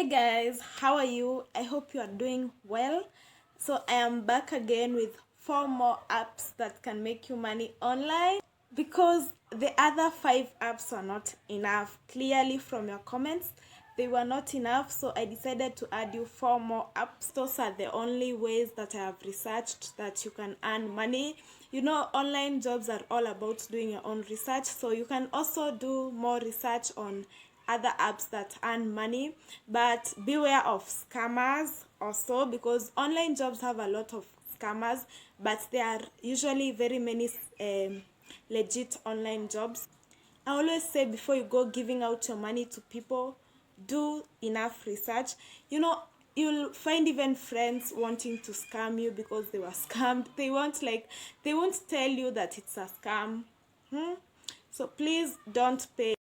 Hey guys, how are you? I hope you are doing well. So I am back again with 4 more apps that can make you money online because the other 5 apps are not enough. Clearly from your comments, they were not enough, so I decided to add you 4 more apps. Those are the only ways that I have researched that you can earn money. You know, online jobs are all about doing your own research, so you can also do more research on other apps that earn money, but beware of scammers also, because online jobs have a lot of scammers, but there are usually very many legit online jobs. I always say, before you go giving out your money to people, do enough research. You know, you'll find even friends wanting to scam you because they were scammed. They won't tell you that it's a scam. So please don't pay.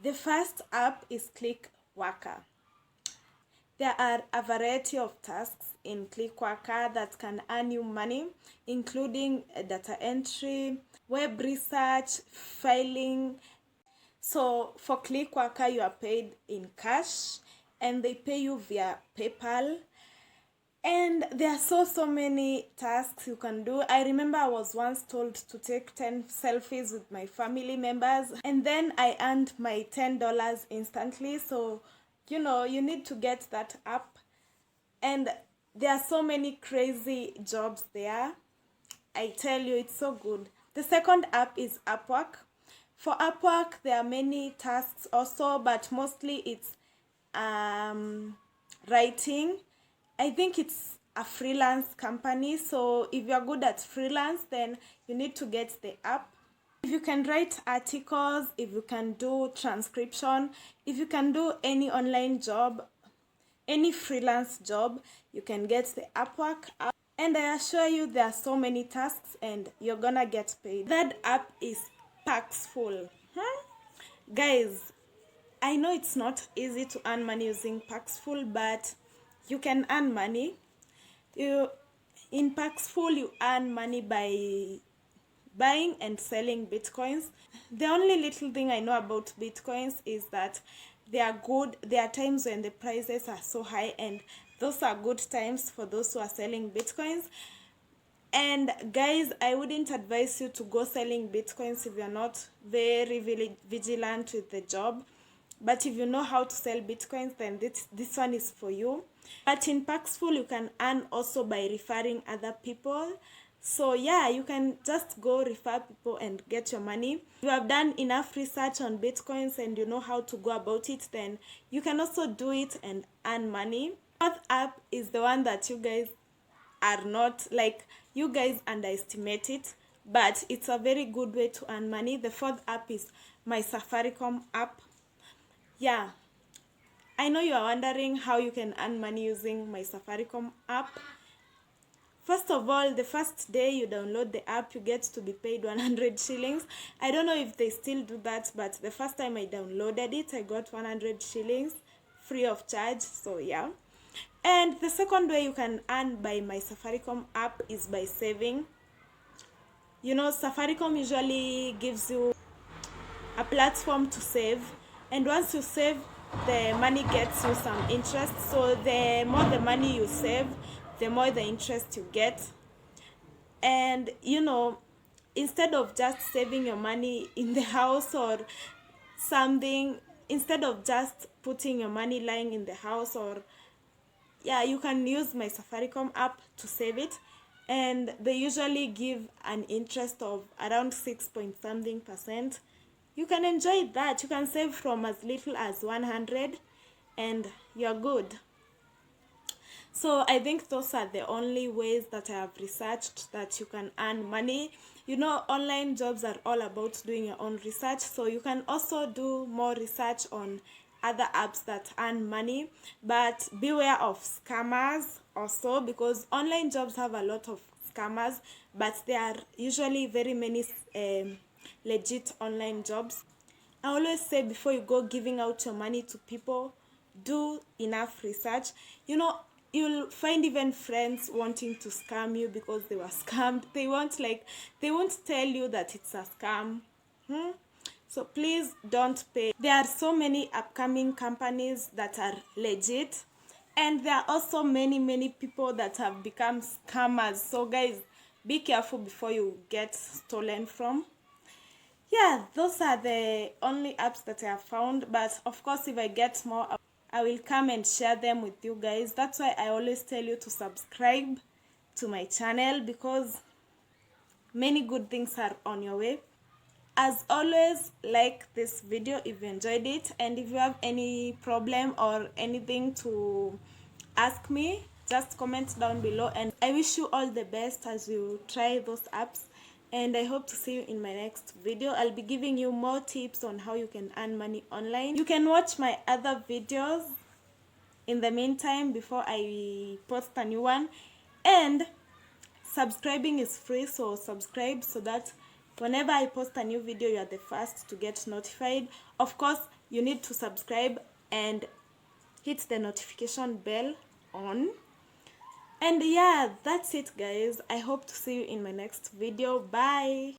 The first app is Clickworker. There are a variety of tasks in Clickworker that can earn you money, including data entry, web research, filing. So for Clickworker, you are paid in cash and they pay you via PayPal. And there are so many tasks you can do. I remember I was once told to take 10 selfies with my family members, and then I earned my $10 instantly. So, you know, you need to get that app. And there are so many crazy jobs there. I tell you, it's so good. The second app is Upwork. For Upwork, there are many tasks also, but mostly it's writing. I think it's a freelance company, so if you're good at freelance, then you need to get the app. If you can write articles, if you can do transcription, if you can do any online job, any freelance job, you can get the Upwork app. And I assure you, there are so many tasks and you're gonna get paid. Third app is paxful. Guys, I know it's not easy to earn money using paxful, but you can earn money. In paxful, you earn money by buying and selling bitcoins. The only little thing I know about bitcoins is that they are good. There are times when the prices are so high, and those are good times for those who are selling bitcoins. And guys, I wouldn't advise you to go selling bitcoins if you're not very vigilant with the job. But if you know how to sell bitcoins, then this one is for you. But in Paxful, you can earn also by referring other people. So yeah, you can just go refer people and get your money. If you have done enough research on bitcoins and you know how to go about it, then you can also do it and earn money. Fourth app is the one that you guys are not, like, you guys underestimate it, but it's a very good way to earn money. The fourth app is my Safaricom app. Yeah, I know you are wondering how you can earn money using my Safaricom app. First of all, the first day you download the app, you get to be paid 100 shillings. I don't know if they still do that, but the first time I downloaded it, I got 100 shillings free of charge. So yeah. And the second way you can earn by my Safaricom app is by saving. You know, Safaricom usually gives you a platform to save, and once you save, the money gets you some interest. So the more the money you save, the more the interest you get. And you know, instead of just saving your money in the house or something, instead of just putting your money lying in the house, or yeah, you can use my Safaricom app to save it, and they usually give an interest of around 6 point something%. You can enjoy that. You can save from as little as 100 and you're good. So I think those are the only ways that I have researched that you can earn money. You know, online jobs are all about doing your own research, so you can also do more research on other apps that earn money, but beware of scammers also, because online jobs have a lot of scammers, but there are usually very many legit online jobs. I always say, before you go giving out your money to people, do enough research. You know, you'll find even friends wanting to scam you because they were scammed. They won't tell you that it's a scam. So please don't pay. There are so many upcoming companies that are legit, and there are also many people that have become scammers. So guys, be careful before you get stolen from. Yeah, those are the only apps that I have found, but of course if I get more, I will come and share them with you guys. That's why I always tell you to subscribe to my channel, because many good things are on your way. As always, like this video if you enjoyed it, and if you have any problem or anything to ask me, just comment down below. And I wish you all the best as you try those apps, and I hope to see you in my next video. I'll be giving you more tips on how you can earn money online. You can watch my other videos in the meantime before I post a new one, and subscribing is free, so subscribe so that whenever I post a new video, you are the first to get notified. Of course, you need to subscribe and hit the notification bell on. And yeah, that's it guys. I hope to see you in my next video. Bye.